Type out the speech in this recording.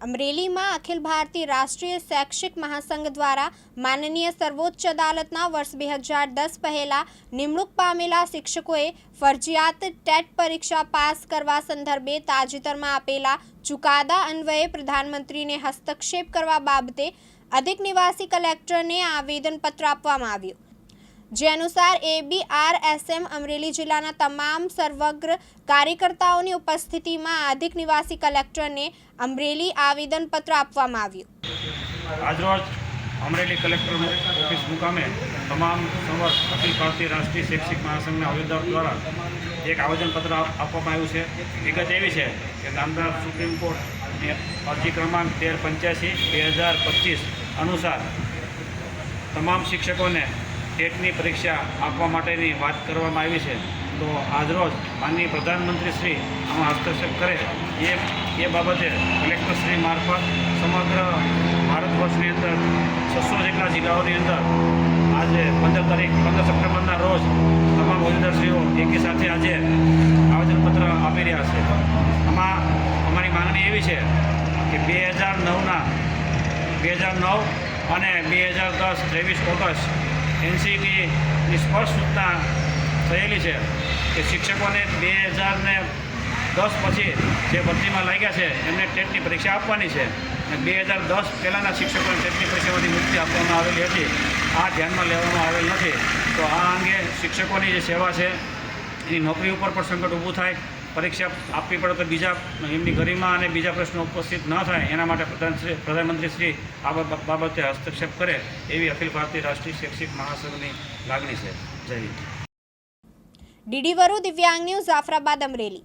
અમરેલીમાં અખિલ ભારતીય રાષ્ટ્રીય શૈક્ષિક મહાસંઘ દ્વારા માનનીય સર્વોચ્ચ અદાલતના વર્ષ 2010 પહેલા નિમણૂક પામેલા શિક્ષકોએ ફરજિયાત ટેટ પરીક્ષા પાસ કરવા સંદર્ભે તાજેતરમાં આપેલા ચુકાદા અન્વયે પ્રધાનમંત્રીને હસ્તક્ષેપ કરવા બાબતે અધિક નિવાસી કલેક્ટરને આવેદનપત્ર આપવામાં આવ્યું, જે અનુસાર ABRSM અમરેલી જિલ્લાના તમામ સર્વગ્ર કાર્યકર્તાઓની ઉપસ્થિતિમાં અધિક નિવાસી કલેક્ટરને અમરેલી આવેદનપત્ર આપવામાં આવ્યું। આજરોજ અમરેલી કલેક્ટર ઓફિસ મુકામે તમામ સમસ્ત અખિલ ભારતીય રાષ્ટ્રીય શૈક્ષિક મહાસંઘના હોદ્દેદારો દ્વારા એક આવેદનપત્ર આપવામાં આવ્યું છે। વિગત એવી છે કે નામદાર સુપ્રીમ કોર્ટની અરજી ક્રમાંક 1385/2025 અનુસાર તમામ શિક્ષકોને ટેટની પરીક્ષા આપવા માટેની વાત કરવામાં આવી છે। તો આજરોજ માનનીય પ્રધાનમંત્રી શ્રી આમાં હસ્તક્ષેપ કરે એ બાબતે કલેક્ટરશ્રી મારફત સમગ્ર ભારત વર્ષની અંદર 600 જેટલા જિલ્લાઓની અંદર આજે 15 સપ્ટેમ્બરના રોજ તમામ હોદ્દેદારશ્રીઓ એકી સાથે આજે આવેદનપત્ર આપી રહ્યા છે। આમાં અમારી માંગણી એવી છે કે 2009 અને 2010 23 ઓગસ્ટ NCTની સ્પષ્ટ સૂચના થયેલી છે કે શિક્ષકોને 2010 પછી જે ભરતીમાં લાગ્યા છે એમને ટેટની પરીક્ષા આપવાની છે અને 2010 પહેલાંના શિક્ષકોને ટેટની પરીક્ષામાંથી મુક્તિ આપવામાં આવેલી હતી। આ ધ્યાનમાં લેવામાં આવેલ નથી। તો આ અંગે શિક્ષકોની જે સેવા છે એની નોકરી ઉપર પણ સંકટ ઊભું થાય, પરીક્ષા આપવી પડે તો બીજા એમની ગરિમા અને બીજા પ્રશ્નો ઉપસ્થિત ન થાય એના માટે પ્રધાનમંત્રી શ્રી આ બાબતે હસ્તક્ષેપ કરે એવી અખિલ ભારતીય રાષ્ટ્રીય શૈક્ષિક મહાસંઘની લાગણી છે। જય હિન્દ। DD વરુ દિવ્યાંગ ન્યૂઝ, જાફરાબાદ, અમરેલી।